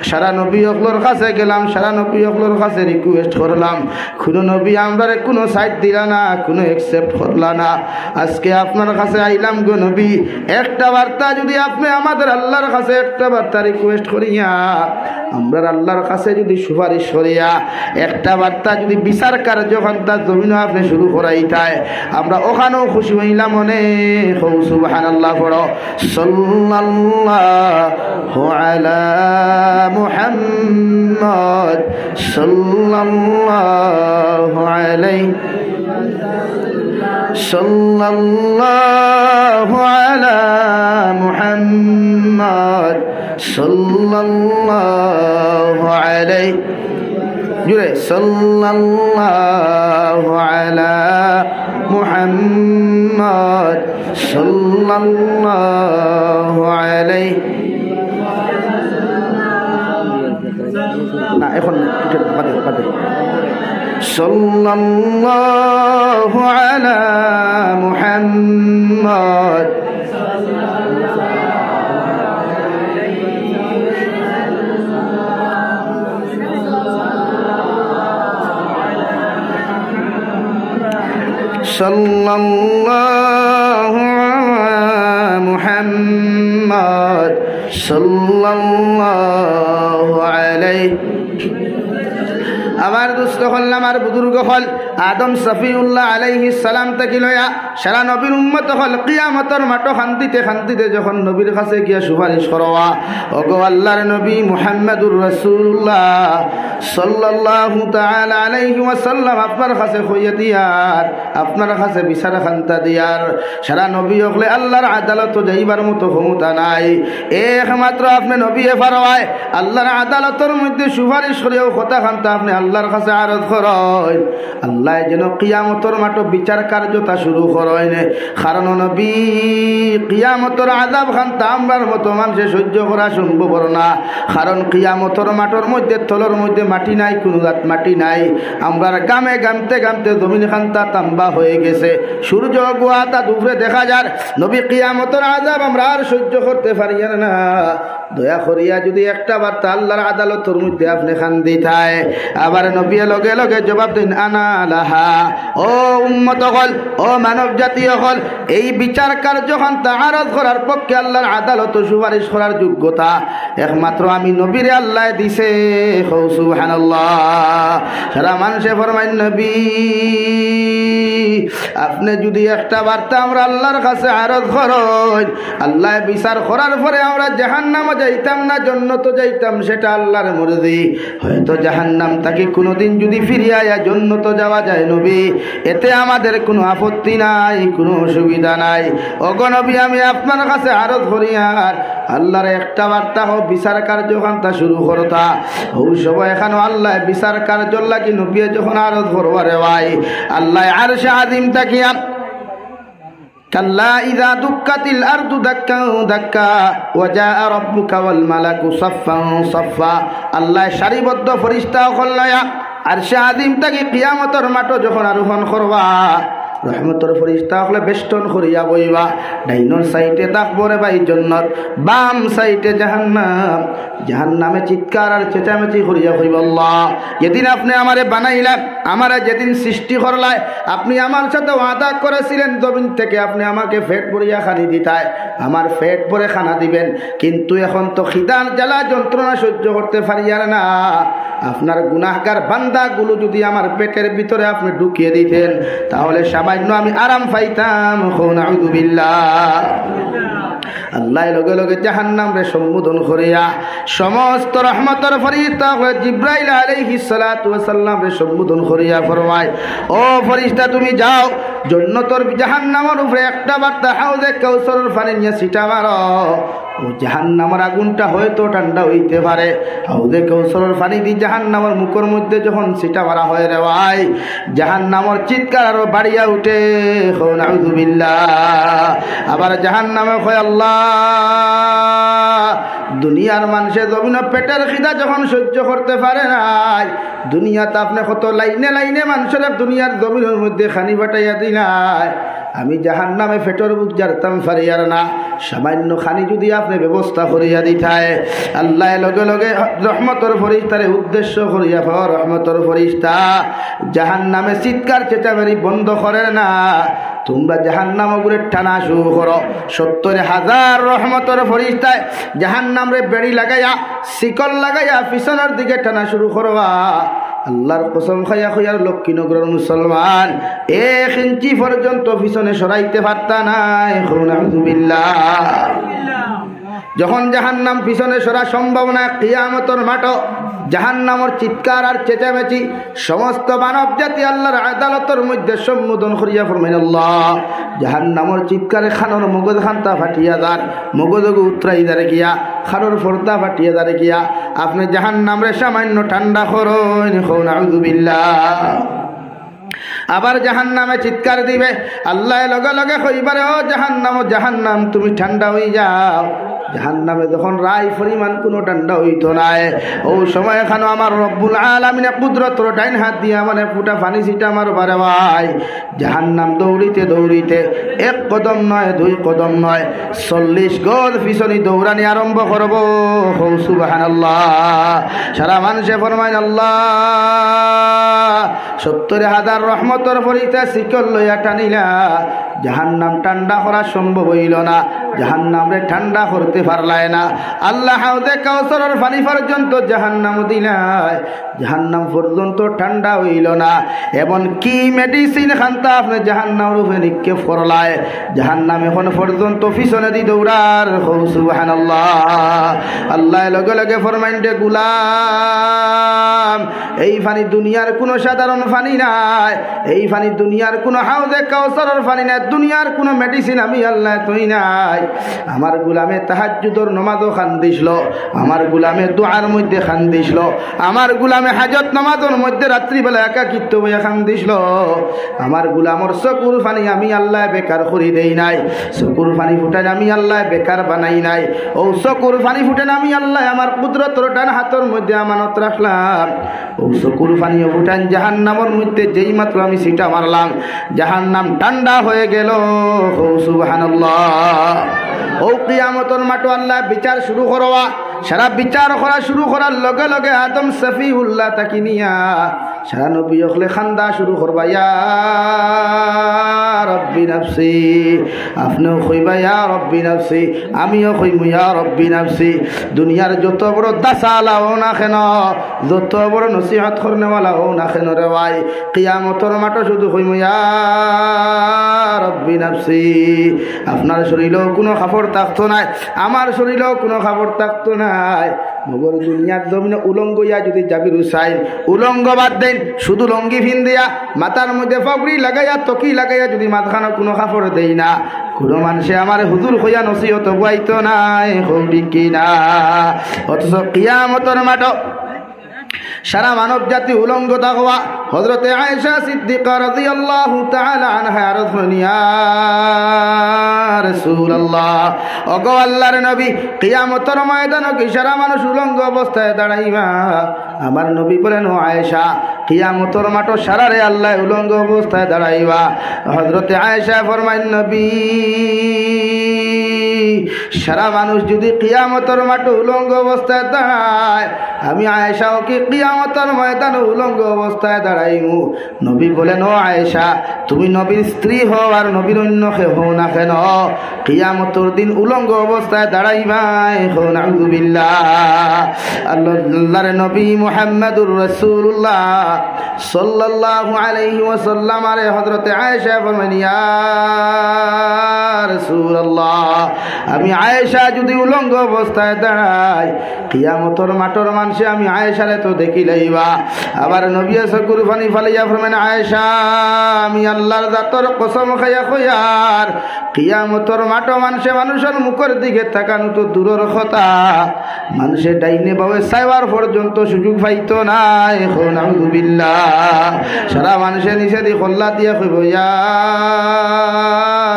সারা নবী অকলর কাছে গেলাম, সারা নবী অকলর কাছে রিকোয়েস্ট করলাম, কোনো নবী আমরা কোনো সাইড দিলা না, কোনো অ্যাকসেপ্ট করলা না। আজকে আপনার কাছে আইলাম গো নবী, একটা বার্তা যদি আপনি আমাদের আল্লাহর কাছে একটা বার্তা রিকোয়েস্ট করিয়া, আমরা আল্লাহর কাছে যদি সুপারিশ করিয়া একটা বার্তা যদি বিচার কার্য ঘন্টা জমিনও আপনি শুরু করাইতায়, আমরা ওখানেও খুশি হইলাম মনে। সুবহানাল্লাহ পড়ো। সাল্লাল্লাহু আলা মুহাম্মদ সাল্লাল্লাহু আলাইহি সাল্লাল্লাহু আলা মুহাম্মদ সাল্লাল্লাহু আলাইহি জুড়ে সাল্লাল্লাহু আলা মুহাম্মদ সাল্লাল্লাহু আলাইহি না এখন বাদে বাদে সাল্লাল্লাহু আলা মুহাম্মদ সাল্লাল্লাহু আলা মুহাম্মদ সাল্লাল্লাহু আলাইহি আমার দুস্থ হল আমার বুজুর্গ হল আদম সফিউল্লাহ আলাইহিস সালাম থেকে লয়া সারা নবীর উম্মত হল কিয়ামতের মাঠ শান্তিতে শান্তিতে যখন নবীর কাছে গিয়া সুপারিশ করবা ওগো আল্লাহর নবী মুহাম্মদুর রাসূলুল্লাহ সাল্লাল্লাহু তাআলা আলাইহি ওয়াসাল্লাম আপনার কাছে কইয়া দিয়ার আপনার কাছে বিচার খান্তা দিয়ার সারা নবী হলে আল্লাহর আদালত যাইবার মতো ক্ষমতা নাই একমাত্র আপনি নবী ফরমায় আল্লাহর আদালতের মধ্যে সুপারিশ করিয়াও কথা খান্তা আপনি আল্লাহর কাছে আরজ করেন আল্লাহ যেন কিয়ামতের মাঠ বিচার কার্যতা শুরু করেন কারণ নবী কিয়ামতের আযাব খান্তা আমরার মতো মানুষে সহ্য করা সম্ভব না কারণ কিয়ামতের মাঠের মধ্যে তলর মধ্যে মাটি নাই কোনো মাটি নাই আমরার গামে গামতে গামতে জমিন খান্তা তাম্বা হয়ে গেছে সূর্য গোয়াতা দুপুরে দেখা যার নবী কিয়ামতের আযাব আমরা আর সহ্য করতে পারি না দয়া করিয়া যদি একটা বার্তা আল্লাহর আদালতের মধ্যে আপনি খান দিতায় আবার নবী লগে লগে জবাব দিন আনা লাহা ও উম্মত হল ও মানব জাতি হল এই বিচার কার্য খান্তা আরজ করার পক্ষে আল্লাহর আদালত সুপারিশ করার যোগ্যতা একমাত্র আমি নবীরে আল্লাহ দিছে সুবহানাল্লাহ সারা মানুষে ফরমায় নবী আপনি যদি একটা বার্তা আমরা আল্লাহর কাছে আরজ করেন আল্লাহ বিচার করার পরে আমরা জাহান্নামে যাইতাম না জান্নাতে যাইতাম সেটা আল্লাহর মর্জি হয়তো জাহান্নাম থেকে কোনোদিন যদি ফিরিয়ে আয়া জান্নাতে যাওয়া যায় নবী এতে আমাদের কোনো আপত্তি নাই কোনো অসুবিধা নাই ওগো নবী আমি আপনার কাছে আরজ করি আর আল্লাহর একটা বার্তা হোক বিচার কার্য খান্তা শুরু করতা ওই সময় এখানে আল্লাহ বিচার কার্য লাগি নবী যখন আরজ করবারে ভাই আল্লাহ আরশে আযীম তাকিয়া কাল্লা ইযা দুক্কাতিল আরদু দাক্কান দাক্কা ওয়া জাআ রাব্বুকা ওয়াল মালাকু সাফফান সাফফা আল্লাহ সারিবদ্ধ ফেরেশতা কল্লায়া আরশে আযীম তাকি কিয়ামতের মাঠ যখন আরোহণ করবা রহমতের ফেরেশতা হলে বেষ্টন করিয়া বইবা ডাইনোর সাইডে তাকবরে ভাই জান্নাত বাম সাইডে জাহান্নাম জাহান্নামে চিৎকার আর চেঁচামেচি করিয়া কইবা আল্লাহ যেদিন আপনি আমারে বানাইলেন আমারে যেদিন সৃষ্টি করলাই আপনি আমার সাথে ওয়াদা করেছিলেন জমিন থেকে আপনি আমাকে পেট ভরিয়া খানি দিতায় আমার পেট ভরে খানা দিবেন কিন্তু এখন তো খিদার জ্বালা যন্ত্রণা সহ্য করতে পারি আর না আপনার গুনাহগার বান্দাগুলো যদি আমার পেটের ভিতরে আপনি ঢুকিয়ে দিতেন তাহলে সামান্য আমি আরাম পাইতাম নাউযু বিল্লাহ আল্লাহ লগে লগে জাহান্নাম রে সম্বোধন করিয়া সমস্ত রহমতের ফেরেশতা জিবরাইল আলাইহিস সালাতু ওয়াস সালাম রে সম্বোধন করিয়া ফরমায় ও ফেরেশতা তুমি যাও জান্নাতের জাহান্নামের উপরে একটা বার্তা হাউজে কাউসারের পানি নিয়ে ছিটা মারো ও জাহান্নামের আগুনটা হয়তো ঠান্ডা হইতে পারে হাউজে কাউসারের পানি দিয়ে জাহান্নামের মুখের মধ্যে যখন ছিটা মারা হয় রে ভাই জাহান্নামের চিৎকার আরো বাড়িয়া উঠে নাউযু বিল্লাহ আবার জাহান্নামে কয় আল্লাহ দুনিয়ার মানুষের জমিন পেটের খিদা যখন সহ্য করতে পারে নাই দুনিয়াতে আপনি কত লাইনে লাইনে মানুষের দুনিয়ার জমিনের মধ্যে খানি বাটাইয়া দিলাই আমি জাহান্নামে পেটের বুক জারতাম পারি আর না সামান্য খানি যদি আপনি ব্যবস্থা করিয়া দিতায় আল্লাহ লগে লগে রহমতের ফেরেশতারে উদ্দেশ্য করিয়া রহমতের ফেরেশতা জাহান্নামে চিৎকার চেঁচামেচি বন্ধ করে না তোমরা জাহান্নাম উপরে টানা শুরু করো ৭০,০০০ রহমতের ফেরেশতায় জাহান্নাম রে বেড়ি লাগাইয়া শিকল লাগাইয়া পিছনের দিকে টানা শুরু করবা আল্লাহর কসম খাইয়া খাইয়ার লক্ষ্মীনগরের মুসলমান ১ ইঞ্চি পর্যন্ত পিছনে সরাইতে পারতা নাই নাউযু বিল্লাহ যখন জাহান্নাম পিছনে সরা সম্ভব না কিয়ামতের মাঠ জাহান্নামের চিৎকার আর চেঁচামেচি সমস্ত মানব জাতি আল্লাহর আদালতের মধ্যে সম্বোধন করিয়া ফরমাইন আল্লাহ জাহান্নামের চিৎকারে খানোর মগজ খান্তা ফাটিয়া যার মগজকে উতরাই দাঁড়ে গিয়া খানোর ফর্দা ফাটিয়া দাঁড়ে গিয়া আপনি জাহান্নামরে সামান্য ঠান্ডা করুন নাউযু বিল্লাহ আবার জাহান্নামে চিৎকার দিবে আল্লাহ লগে লগে কইবারে ও জাহান্নাম তুমি ঠান্ডা হয়ে যাও জাহান্নামে যখন রায় পরিমাণ কোনো ঠান্ডা হইতো না ও সময় এখানে আমার রব্বুল আলামিনে কুদরতর ডাইন হাত দিয়ে মানে ফুটা পানি ছিটা আমার বারে ভাই জাহান্নাম দৌড়িতে দৌড়িতে এক কদম নয় দুই কদম নয় 40 গজ পিছনে দৌড়ানি আরম্ভ করবো সুবহানাল্লাহ সারা মানুষে ফরমায় আল্লাহ 70,000 রহমতর ফরিতে শিকল লইয়া টানিলা জাহান্নাম ঠান্ডা করা সম্ভব হইল না জাহান্নাম রে ঠান্ডা করতে পারলায় না আল্লাহ হাউদে কাউসারের পানি পর্যন্ত জাহান্নাম দিলায় জাহান্নাম পর্যন্ত ঠান্ডা হইল না এমন কি মেডিসিন খান্তা আপনি জাহান্নাম রূপে নিক্ষেপ করলায় জাহান্নাম এখন পর্যন্ত পিছনে দি দৌড়ার সুবহানাল্লাহ আল্লাহ লগে লগে ফরমাইন দে গোলাম এই পানি দুনিয়ার কোনো সাধারণ পানি নাই এই পানি দুনিয়ার কোনো হাউদে কাউসারের পানি নাই দুনিয়ার কোনো মেডিসিন আমি আল্লাহ তুই নাই আমার গোলামে তাহাজ্জুদের নামাজও খান দিছিল আমার গোলামে দোয়ার মধ্যে খান দিছিল আমার গোলামে হাজত নামাজের মধ্যে রাত্রিবেলা একাকিত্ব বইয়া খান দিছিল আমার গোলামর চকুর পানি আমি আল্লাহ বেকার করি দেই নাই চকুর পানি ফুটাই আমি আল্লাহ বেকার বানাই নাই ও চকুর পানি ফুটেন আমি আল্লাহ আমার কুদরতর ডান হাতের মধ্যে আমানত রাখলাম ও চকুর পানি ফুটান জাহান্নামের মধ্যে যেই মাত্র আমি সিটা মারলাম জাহান্নাম ঠান্ডা হয়ে গেল সুবহানাল্লাহ ও কিয়ামতের মাঠে আল্লাহ বিচার শুরু করবা সারা বিচার করা শুরু করার লগে লগে আদম সফিউল্লাহ তাকি নিয়া সারা নবী হলে খান্দা শুরু করবা ইয়া রব্বি নফসি আপনিও কইবা ইয়া রব্বি নফসি আমিও কইমু ইয়া রব্বি নফসি দুনিয়ার যত বড় দাসালা ও না কেন যত বড় নসিহত করনেওয়ালা ও না কেন রে ভাই কিয়ামতের মাঠে শুধু কইমু ইয়া রব্বি নফসি আপনার শরীরেও কোনো খাবার থাকতো না আমার শরীরেও কোনো খাবার থাকতো না মগর দুনিয়ার জমিনে উলঙ্গ ইয়া যদি যাবির হুসাইন উলঙ্গ বাদ দেন শুধু লঙ্গি ফিন দিয়া মাথার মধ্যে পাগড়ি লাগাইয়া তকি লাগাইয়া যদি মাথাখানো কোনো কাপড় দেই না কোনো মানুষে আমার হুজুর হইয়া নসিহত বুয়াইতো নাই ঠিক কিনা অথচ কিয়ামতের মাঠ সারা মানব জাতি উলঙ্গ থাকবা হযরতে আয়েশা সিদ্দিকা রাদিয়াল্লাহু তাআলা আনহা আরজ করেন ইয়া রাসূলুল্লাহ ওগো আল্লাহর নবী কিয়ামতের ময়দানে কি সারা মানুষ উলঙ্গ অবস্থায় দাঁড়াইবা আমার নবী বলেন ও আয়েশা কিয়ামতের মাঠে সারারে আল্লাহ উলঙ্গ অবস্থায় দাঁড়াইবা হযরতে আয়েশা ফরমাইন নবী সারা মানুষ যদি কিয়ামতের মাঠে উলঙ্গ অবস্থায় দাঁড়ায় আমি আয়েশাও কি কিয়ামতের ময়দানে উলঙ্গ অবস্থায় দাঁড়াইমু নবী বলেন ও আয়েশা তুমি নবীর স্ত্রী হও আর নবীর অন্য কেউ হও না কেন কিয়ামতের দিন উলঙ্গ অবস্থায় দাঁড়াইবাই হো নাউযুবিল্লাহ আল্লাহর নবী মুহাম্মদুর রাসূলুল্লাহ সাল্লাল্লাহু আলাইহি ওয়াসাল্লাম আরে হযরতে আয়েশা ফরমান ইয়া রাসূলুল্লাহ আমি আয়েশা যদি উলঙ্গ অবস্থায় দাঁড়াই কিয়ামতের মাঠের মানুষে আমি আয়েশারে তো দেখি লইবা আবার নবী চকুর পানি ফালাইয়া ফরমান আয়েশা আমি আল্লাহর জাতের কসম খাইয়া কইয়ার কিয়ামতের মাঠে মানুষে মানুষের মুখের দিকে তাকানো তো দূরের কথা মানুষে ডাইনে বামে চাইবার পর্যন্ত সুযোগ পাইতো না এখন নাউযুবিল্লাহ সারা মানুষের নিচে দিয়ে খোল্লা দিয়া কইব ইয়া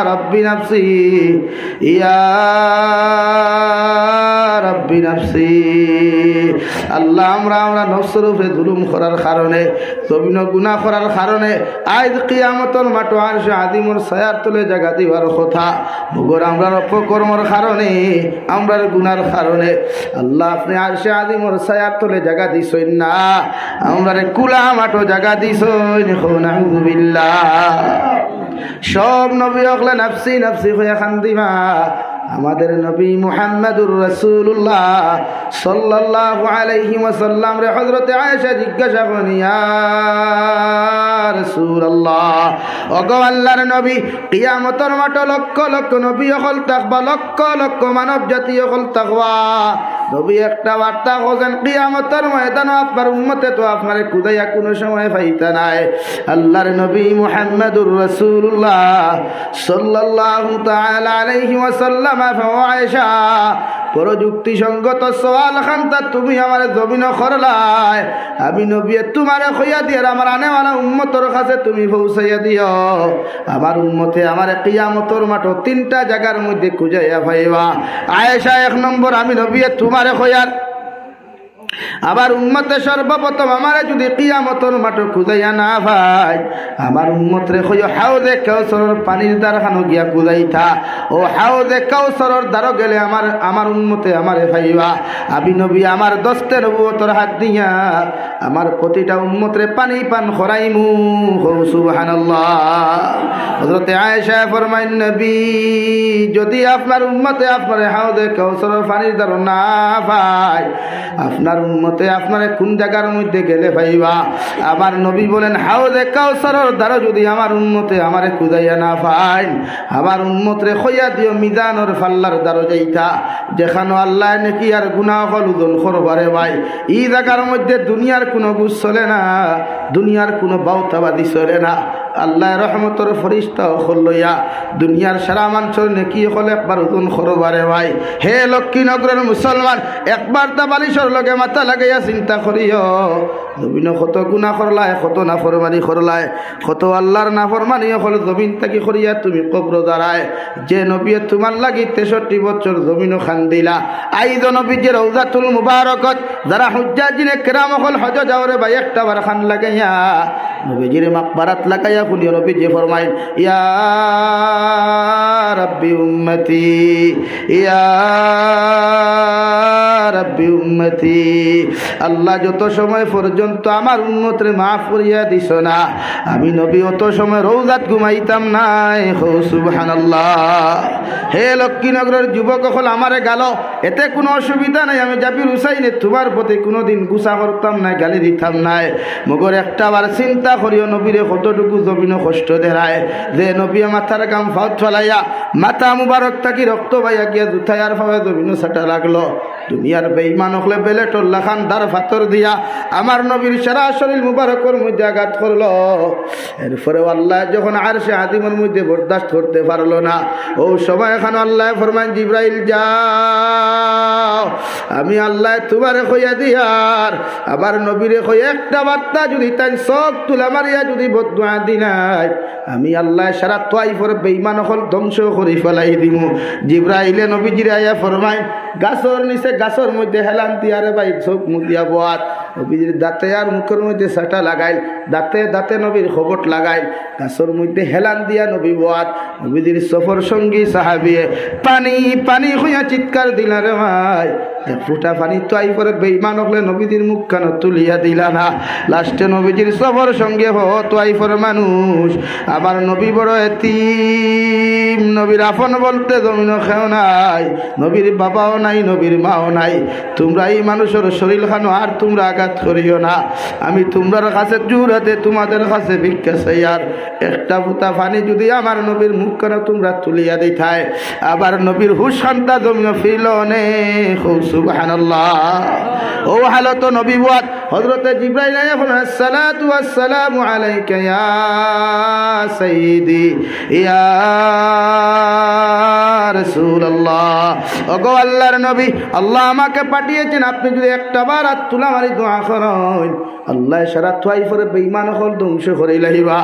রব্বি নফসি ইয়া রব্বি নফসি আল্লাহ আমরা নফসের উপরে জুলুম করার কারণে জমিন গুনাহ করার কারণে আজ কিয়ামতের মাঠে আরশে আযিমের ছায়ার তলে জায়গা দিবার কথা মগর আমরার অপকর্মের কারণে আমরার গুনার কারণে আল্লাহ আপনি আরশে আযিমের ছায়ার তলে জায়গা দিছেন না আমরারে কুলা মাঠে জায়গা দিছেন নাউযুবিল্লাহ সব নবী হলে নফসি নফসি হয়ে খান্দিমা আমাদের নবী মুহাম্মদুর রাসূলুল্লাহ সাল্লাল্লাহু আলাইহি ওয়াসাল্লাম রে হযরতে আয়েশা জিজ্ঞাসা করেন ইয়া রাসূলুল্লাহ ওগো আল্লাহর নবী কিয়ামতের মাঠে লক্ষ লক্ষ নবী হল থাকবা লক্ষ লক্ষ মানব জাতি হল থাকবা নবী একটা বার্তা করেন কিয়ামতের ময়দানে আপনার উম্মতে তো আপনারে কুদাইয়া কোনো সময় পাইতা নাই আল্লাহর নবী মুহাম্মদুর রাসূলুল্লাহ সাল্লাল্লাহু তাআলা আলাইহি ওয়াসাল্লাম আয়েশা বড় যুক্তিসঙ্গত সওয়াল খান্তা তুমি আমার জমিন করলাই আমি নবী তোমারে কইয়া দিয়ে আমার আনেওয়ালা উম্মতর কাছে তুমি পৌঁছাইয়া দিও আমার উম্মতে আমার কিয়ামতের মাঠে তিনটা জায়গার মধ্যে খুঁজাইয়া পাইবা আয়েশা এক নম্বর আমি নবী তোমারে কইয়ার আবার উম্মতে সর্বপ্রথম আমারে যদি কিয়ামতের মাঠে খুঁজাইয়া না ভাই আমার উম্মতরে কইও হাউজে কাউসারের পানির দ্বারখানো গিয়া খুঁজাইতা ও হাউজে কাউসারের দ্বারো গেলে আমার উম্মতে আমারে পাইবা আমি নবী আমার দস্তে নবুয়তের হাত দিয়া আমার প্রতিটা উম্মতরে পানি পান করাইমু সুবহানাল্লাহ হযরতে আয়েশা ফরমাইন নবী যদি আপনার উম্মতে আপনার হাউজে কাউসারের পানির দ্বারো না পায় আপনার উম্মতে আপনারে কোন জায়গার মধ্যে গেলে পাইবা আমার নবী বলেন হাউজে কাউসারের দ্বারা যদি আমার উম্মতে আমারে খুঁজাইয়া না পায় আমার উম্মতরে কইয়া দিও মিজানের ফাল্লার দ্বারা যাইতা যেখানে আল্লাহ নাকি আর গুনাহ হল ওজন করবারে ভাই এই জায়গার মধ্যে দুনিয়ার কোনো গুছ চলে না দুনিয়ার কোনো বাউতাবাদি চলে না আল্লাহ রহমতর ফরিস্তা হল লইয়া দুনিয়ার সারা মানুষের নেকি হলে একবার ওজন করবারে ভাই হে লক্ষ্মীনগরের মুসলমান একবার তা বালিশর লগে মাথা লাগাইয়া চিন্তা করিও জমিন কত গুনাহ করলায় কত নাফরমানি করলায় কত আল্লাহর নাফরমানি হল জমিন তাকি করিয়া তুমি কবর দাঁড়ায় যে নবী তোমার লাগি 63 বছর জমিন খান দিলা আইজ নবীজির রওজাতুল মুবারকত যারা হুজ্জাজিনে কেরাম হল হজ যাওরে ভাই একটা বার খান লাগাইয়া নবীজির মাকবারাত লাগাইয়া খুলিয়া নবীজি ফরমাইন ইয়া রাব্বি উম্মতি ইয়া রাব্বি উম্মতি আল্লাহ যত সময় পর্যন্ত আমার উম্মতরে মাফ করিয়া দিছ না আমি নবী অত সময় রওজাত ঘুমাইতাম নাই সুবহানাল্লাহ হে লক্ষ্মীনগরের যুবক হল আমারে গেল এতে কোনো অসুবিধা নাই আমি জাবির হুসাইনে তোমার প্রতি কোনোদিন গুসা করতাম না গালি দিতাম নাই মগর একটা বার চিন্তা করিও নবীরে কতটুকু জমিন কষ্ট দেরায় যে নবী মাথার গাম ফাউত ফলাইয়া মাথা মুবারক থাকি রক্ত বাইয়া গিয়া জুথাই আর ভাবে জমিন সাটা লাগলো দুনিয়ার বেঈমান হলে বেলে টল্লা খান দার ফাতর দিয়া আমার নবীর সারা শরীর মুবারকের মধ্যে আঘাত করলো এরপরে আল্লাহ যখন আরশে আযিমের মধ্যে বরদাস্ত করতে পারলো না ও সময় এখন আল্লাহ ফরমান জিবরাইল যাও আমি আল্লাহ তোমারে কইয়া দিয়ার আবার নবীরে কই একটা বার্তা যদি তাই সব তুলা মারিয়া যদি বদদুয়া দিনাই আমি আল্লাহ সারা তাইফের বেঈমান হল ধ্বংস করে ফেলাই দিমু জিবরাইলে নবীজিরে আয়া ফরমায় গাছর নিচে গাছর মধ্যে হেলান দিয়ারে ভাই চোখ মুদিয়া বোয়াত নবীজির দাঁতে আর মুখের মধ্যে সাটা লাগাইল দাঁতে দাঁতে নবীর খবট লাগাইল গাছর মধ্যে হেলান দিয়া নবী বোয়াত নবীজির সফর সঙ্গী সাহাবিয়ে পানি পানি হইয়া চিৎকার দিলা রে ভাই এক ফুটা পানি তো আই পরে বেঈমান হলে নবীজির মুখ কান তুলিয়া দিলা না লাস্টে নবীজির সফর সঙ্গে তো আই পরে মানুষ আমার নবী বড় এতিম নবীর আপন বলতে জমিন খেও নাই নবীর বাবাও নাই নবীর মাও নাই তোমরা এই মানুষের শরীর খানো আর তোমরা আঘাত করিও না আমি তোমরার কাছে জুরাতে তোমাদের কাছে ভিক্ষা চাই আর একটা ফুটা পানি যদি আমার নবীর মুখ কান তোমরা তুলিয়া দিতাই আবার নবীর হুশ শান্তা জমিন ফিরল নে সুবহানাল্লাহ ও হালত নবী বুয়াত হযরতে জিবরাইল আলাইহিস সালাতু ওয়াস সালামু আলাইকা ইয়া সাইয়্যিদি ইয়া রাসূলুল্লাহ ওগো আল্লাহর নবী আল্লাহ আমাকে পাঠিয়েছেন আপনি যদি একটা বার হাত তুলা মারি দোয়া করেন আল্লাহ সারা তাইফের বেঈমান হল ধ্বংস করে লাইবা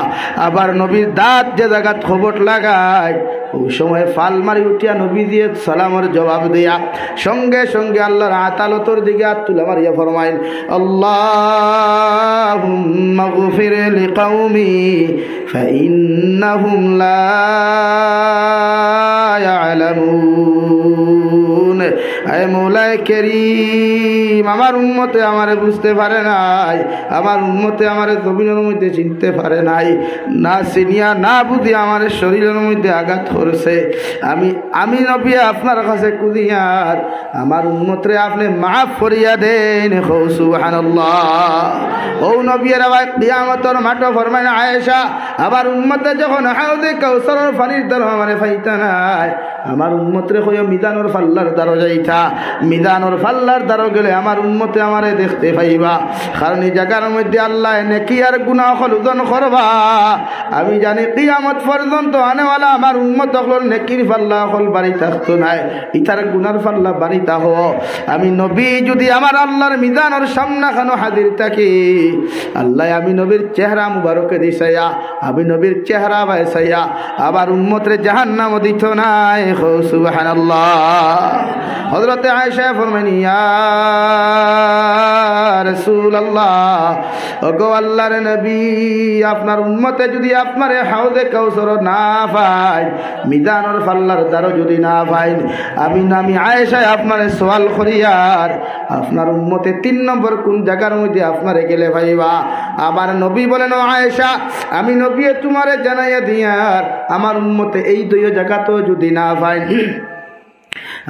আবার নবীর দাঁত যে জায়গা খবট লাগায় ওই সময় ফাল মারি উঠিয়া নবী দিয়ে সালামের জবাব দিয়া সঙ্গে সঙ্গে আল্লাহর আদালতের দিকে হাত তুলা মারিয়া ফরমাইল আল্লাহুম্মা গফির লিকাউমি ফাইন্নাহুম লা ইয়ালামুন আয় মওলায়ে কারীম আমার উম্মতে আমারে বুঝতে পারে নাই আমার উম্মতে আমারে জমিনের মধ্যে চিনতে পারে নাই না চিনিয়া না বুঝি আমার শরীরের মধ্যে আঘাত করছে আমি নবী আপনার কাছে কুদিয়ার আমার উম্মতরে আপনি মাফ করিয়া দেন সুবহানাল্লাহ ও নবীর ভাই কিয়ামতের মাঠে ফরমায় আয়েশা আবার উম্মতে যখন হাউজে কাউসারের পানির দ্বার আমারে পাইতা নাই আমার উম্মতরে কইও মিজানুর ফাল্লার দ্বারা যাইতা মিজানুর ফাল্লার দ্বারা গেলে আমার উম্মতে আমারে দেখতে পাইবা। কারণ এই জায়গার মধ্যে আল্লাহ নেকি আর গুনাহ হল ওজন করবা। আমি জানি কিয়ামত পর্যন্ত আনেওয়ালা আমার উম্মত হল নেকির পাল্লা হল বাড়ি থাকতো নাই, ইতার গুনার পাল্লা বাড়ি তাহ। আমি নবী যদি আমার আল্লাহর মিজানের সামনে খানো হাজির থাকি, আল্লাহ আমি নবীর চেহারা মুবারকে দিছাইয়া, আমি নবীর চেহারা বাইসাইয়া আবার উম্মতরে জাহান্নাম দিত নাই। সুবহানাল্লাহ। হযরতে আয়েশা ফরমানি, ইয়া রাসূলুল্লাহ, ওগো আল্লাহর নবী, আপনার উম্মতে যদি আপনারে হাউজে কাউসার না পায়, মিজানের পাল্লার দ্বারা যদি না পায়, আমি আয়েশা আপনারে সওয়াল করিয়ার আপনার উম্মতে 3 নম্বর কোন জায়গার মধ্যে আপনারে গেলে পাইবা? আমার নবী বলেন, ও আয়েশা, আমি নবী তোমারে জানাইয়া দিয়ার আমার উম্মতে এই 2 জায়গাতেও যদি না পায়,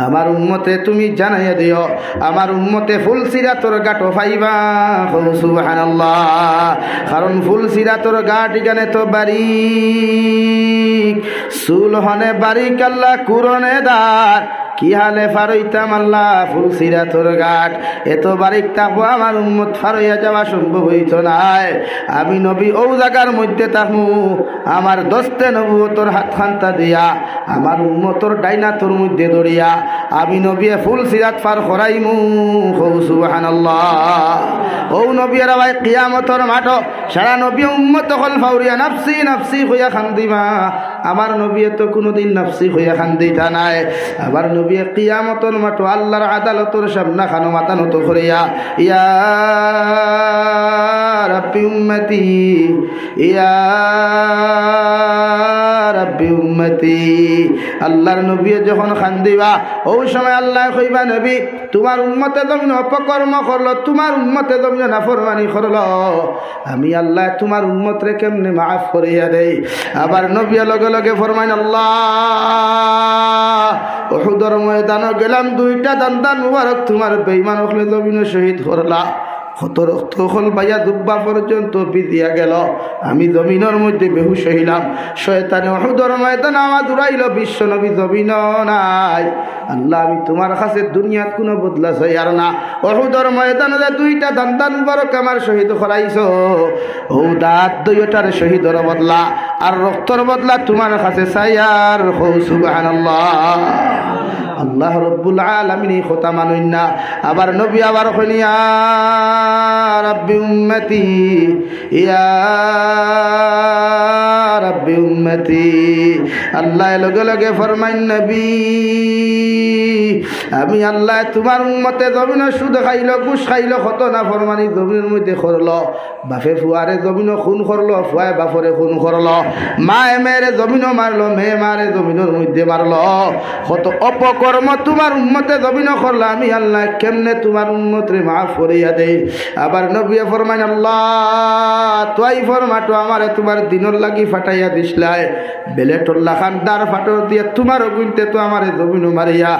আমার উম্মতে তুমি জানাইয়া দিও আমার উম্মতে ফুলসিরাতর ঘাটও পাইবা। সুবহানাল্লাহ। কারণ ফুলসিরাতর ঘাট এখানে তো বারিক, চুল হনে বারিক, আল্লাহ কুরনে দার, কি হালে ফারইতাম আল্লাহ ফুলসিরাতর ঘাট। এত বারিক থাকবো আমার উম্মত ফারইয়া যাওয়া সম্ভব হইত নাই। আমি নবী ও জায়গার মধ্যে থাকবো, আমার দস্তে নবুয়তর হাত খান্তা দিয়া আমার উম্মতর ডাইনা তোর মধ্যে দড়িয়া আমি নবী ফুলসিরাত পার করাইমু। সুবহানাল্লাহ। ও নবীর ভাই কিয়ামতর মাঠ সারা নবী উম্মত হল ফাউরিয়া নাফসি নাফসি হইয়া খান্দিমা। আমার নবী তো কোনোদিন নাফসি হইয়া খান্দিতা নাই। আবার নবী কিয়ামতর মাঠ আল্লাহর আদালতর সামনে খানো মাথা নত করিয়া, ইয়া রাব্বি উম্মতি, ইয়া রাব্বি উম্মতি। আল্লাহর নবী যখন খান্দিবা ওই সময় আল্লাহ কইবা, নবী তোমার উম্মতে জমিন অপকর্ম করলো, তোমার উম্মতে জমিন নাফরমানি করলো, আমি আল্লাহ তোমার উম্মতরে কেমনে মাফ করিয়া দেই? আবার নবী লগে লগে ফরমাইন, আল্লাহ উহুদের ময়দানে গেলাম, 2টা দান্দান মুবারক তোমার বেঈমান হলে জমিন শহীদ করলা, কত রক্ত হল বাইয়া দুব্বা পর্যন্ত পিদিয়া গেল, আমি জমিনের মধ্যে বেহুশ হইলাম। শয়তানে উহুদের ময়দানে আমার উড়াইল, বিশ্ব নবী জমিন নাই। আল্লাহ আমি তোমার কাছে দুনিয়াত কোনো বদলা চাই আর না। উহুদের ময়দানে 2টা দান্দান মুবারক আমার শহীদ করাইছো, ও দাঁত 2টার শহীদের বদলা আর রক্তর বদলা তোমার কাছে চাই আর। সুবহানাল্লাহ। আল্লাহ রব্বুল আলামিন এই কথা মানেন না। আবার নবী আবার কইনি, ইয়া রাব্বি উম্মতি, ইয়া রাব্বি উম্মতি। আল্লাহ লগে লগে ফরমাইন, নবী আমি আল্লাহ তোমার উম্মতে জমিন সুদ খাইল, ঘুষ খাইল, কত না ফরমানি জমিনের মধ্যে করলো, বাপে ফুয়ারে জমিন খুন করলো, ফুয়ায় বাপরে খুন করলো, মায়ে মেয়েরে জমিনও মারলো, মেয়ে মারে জমিনের মধ্যে মারলো, কত অপকর্ম তোমার উম্মতে জমিন করলো, আমি আল্লাহ কেমনে তোমার উম্মতরে মাফ করিয়া দেই? আবার নবী ফরমাইন, আল্লাহ তুই ফরমাটো আমারে তোমার দিনের লাগি ফাটাইয়া দিসলাই, বেলেটল্লা খান দার ফাটো দিয়ে তোমার গুনতে তো আমারে জমিনও মারিয়া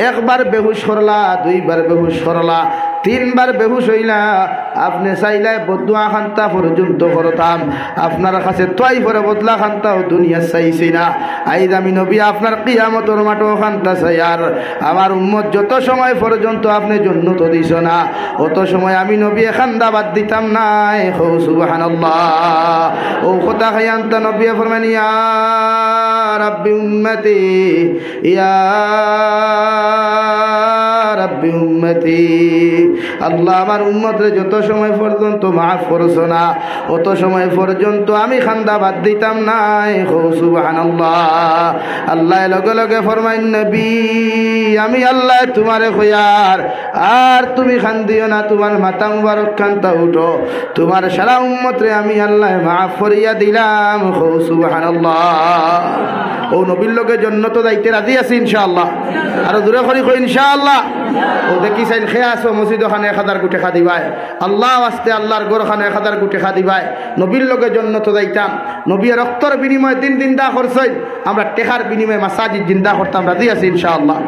একবার বেহুশ করলা, 2বার বেহুশ করলা, 3বার বেহুশ হইলা, আপনি চাইলে বদুয়া খান্তা পর্যন্ত করতাম, আপনার কাছে তোয়াই পরে বদলা খান্তাও দুনিয়া চাইছি না। আইজ আমি নবী আপনার কিয়ামতের মাঠও খান্তা চাই আর আমার উম্মত যত সময় পর্যন্ত আপনি জন্নত দিছ না, অত সময় আমি নবী খান্দা বাদ দিতাম নাই। সুবহানাল্লাহ। ও কথা খাইয়ান্তা নবী ফরমানি, ইয়া রাব্বি উম্মতি, ইয়া রাব্বি উম্মতি। আল্লাহ আমার উম্মতরে যত সময় পর্যন্ত মাফ করছো না, অত সময় পর্যন্ত আমি খান্দা বাদ দিতাম নাই। সুবহানাল্লাহ। আল্লাহ লগে লগে ফরমাইন, নবী আমি আল্লাহ তোমারে কইয়ার আর তুমি খান্দিও না, তোমার মাথা মুবারক খান্তা উঠো, তোমার সারা উম্মতরে আমি আল্লাহ মাফ করিয়া দিলাম। সুবহানাল্লাহ। ও নবীর লগে জান্নাতে যাইতে রাজি আছি ইনশাআল্লাহ? আর দূরে করি কই ইনশাআল্লাহ? ও দেখি চাইন খেয়া আছো মসজিদ ওখানে 1000 কোটি খা দিবাই, আল্লাহ আস্তে আল্লাহর গোরখানে 1000 কোটি খা দিবাই, নবীর লগে জান্নাতে যাইতাম, নবীর রক্তর বিনিময়ে দিন দা করছই, আমরা টেকার বিনিময়ে মাসাজিদ জিন্দা করতাম, রাজি আছি ইনশাআল্লাহ?